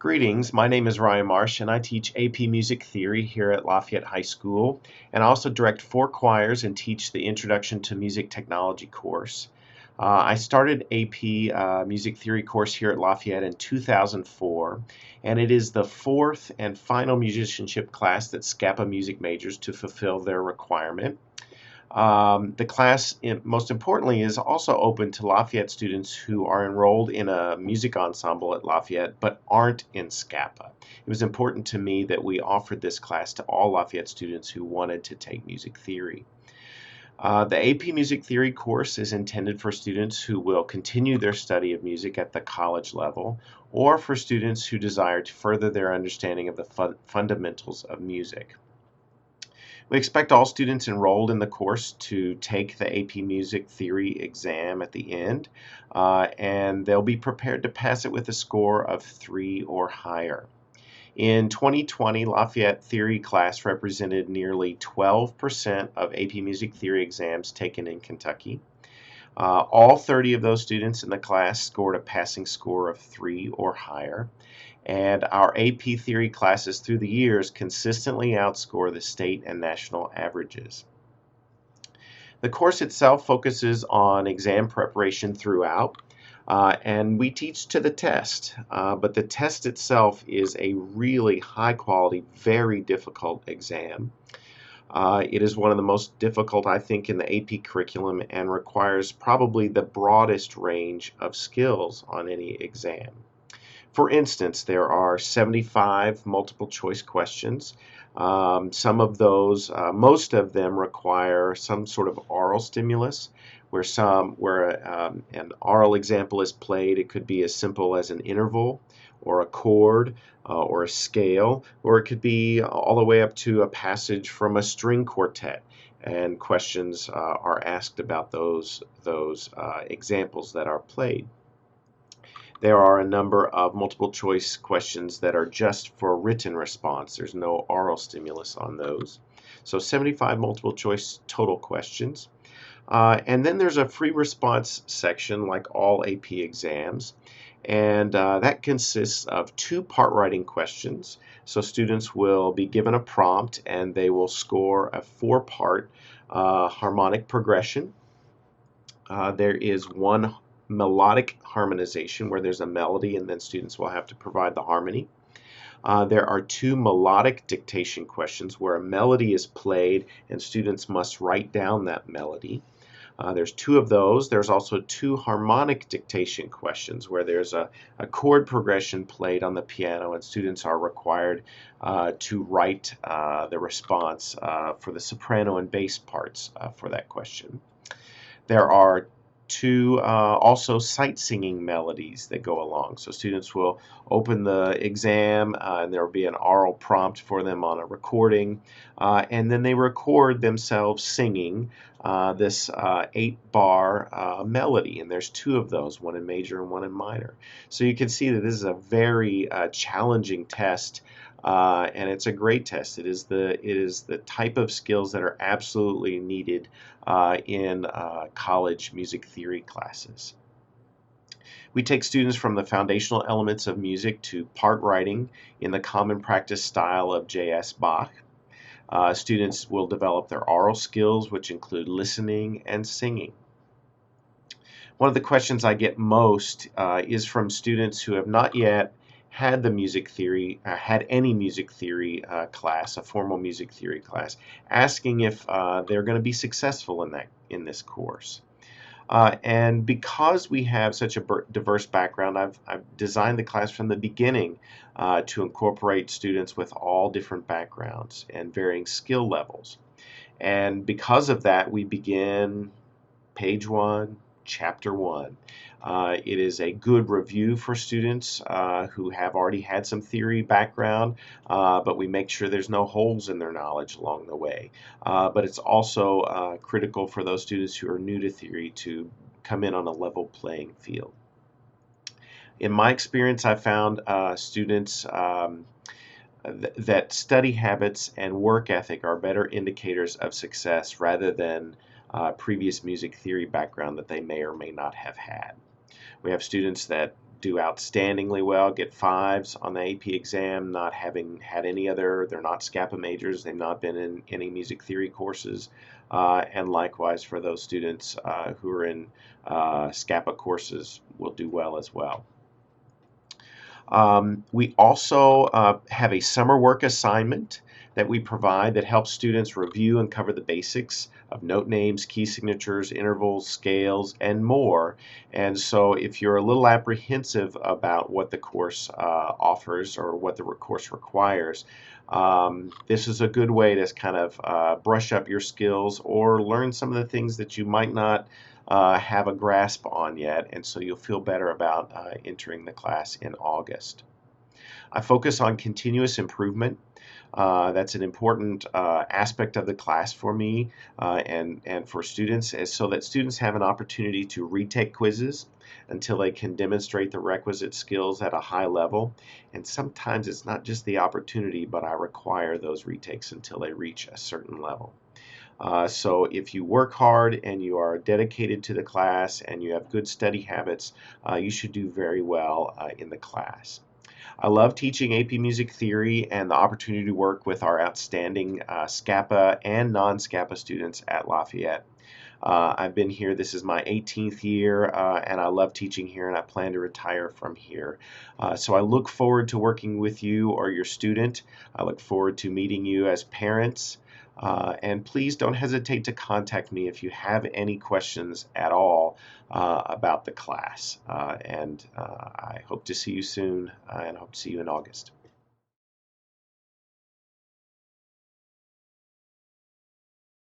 Greetings, my name is Ryan Marsh and I teach AP Music Theory here at Lafayette High School, and I also direct 4 choirs and teach the Introduction to Music Technology course. I started AP Music Theory course here at Lafayette in 2004, and it is the 4th and final musicianship class that SCAPA music majors to fulfill their requirement. The class, most importantly, is also open to Lafayette students who are enrolled in a music ensemble at Lafayette but aren't in SCAPA. It was important to me that we offered this class to all Lafayette students who wanted to take music theory. The AP Music Theory course is intended for students who will continue their study of music at the college level, or for students who desire to further their understanding of the fundamentals of music. We expect all students enrolled in the course to take the AP Music Theory exam at the end, and they'll be prepared to pass it with a score of 3 or higher. In 2020, Lafayette Theory class represented nearly 12% of AP Music Theory exams taken in Kentucky. All 30 of those students in the class scored a passing score of 3 or higher, and our AP Theory classes through the years consistently outscore the state and national averages. The course itself focuses on exam preparation throughout, and we teach to the test, but the test itself is a really high quality, very difficult exam. It is one of the most difficult, I think, in the AP curriculum and requires probably the broadest range of skills on any exam. For instance, there are 75 multiple choice questions. Some of those, most of them require some sort of oral stimulus, where an oral example is played. It could be as simple as an interval or a chord or a scale, or it could be all the way up to a passage from a string quartet, and questions are asked about those examples that are played. There are a number of multiple choice questions that are just for written response. There's no oral stimulus on those. So 75 multiple choice total questions. And then there's a free response section like all AP exams. And that consists of 2 part writing questions. So students will be given a prompt and they will score a 4-part harmonic progression. There is 1 melodic harmonization where there's a melody and then students will have to provide the harmony. There are 2 melodic dictation questions where a melody is played and students must write down that melody. There's 2 of those. There's also 2 harmonic dictation questions where there's a chord progression played on the piano and students are required to write the response for the soprano and bass parts for that question. There are 2 also sight singing melodies that go along. So students will open the exam and there will be an oral prompt for them on a recording, and then they record themselves singing this 8-bar melody, and there's 2 of those, one in major and one in minor. So you can see that this is a very challenging test. And it's a great test. It is the type of skills that are absolutely needed in college music theory classes. We take students from the foundational elements of music to part writing in the common practice style of J.S. Bach. Students will develop their oral skills, which include listening and singing. One of the questions I get most is from students who have not yet had any music theory class, a formal music theory class, asking if they're going to be successful in this course. And because we have such a diverse background, I've designed the class from the beginning to incorporate students with all different backgrounds and varying skill levels. And because of that, we begin page 1, chapter 1. It is a good review for students who have already had some theory background, but we make sure there's no holes in their knowledge along the way. But it's also critical for those students who are new to theory to come in on a level playing field. In my experience, I found students that study habits and work ethic are better indicators of success rather than previous music theory background that they may or may not have had. We have students that do outstandingly well, get 5s on the AP exam, not having had any other, they're not SCAPA majors, they've not been in any music theory courses, and likewise for those students who are in SCAPA courses will do well as well. We also have a summer work assignment that we provide that helps students review and cover the basics of note names, key signatures, intervals, scales, and more. And so if you're a little apprehensive about what the course offers or what the course requires, this is a good way to kind of brush up your skills or learn some of the things that you might not have a grasp on yet, and so you'll feel better about entering the class in August. I focus on continuous improvement. That's an important aspect of the class for me and for students, is so that students have an opportunity to retake quizzes until they can demonstrate the requisite skills at a high level. And sometimes it's not just the opportunity, but I require those retakes until they reach a certain level. So if you work hard and you are dedicated to the class and you have good study habits, you should do very well in the class. I love teaching AP Music Theory and the opportunity to work with our outstanding SCAPA and non-SCAPA students at Lafayette. I've been here, this is my 18th year, and I love teaching here, and I plan to retire from here. So I look forward to working with you or your student. I look forward to meeting you as parents. And please don't hesitate to contact me if you have any questions at all about the class. I hope to see you soon and hope to see you in August.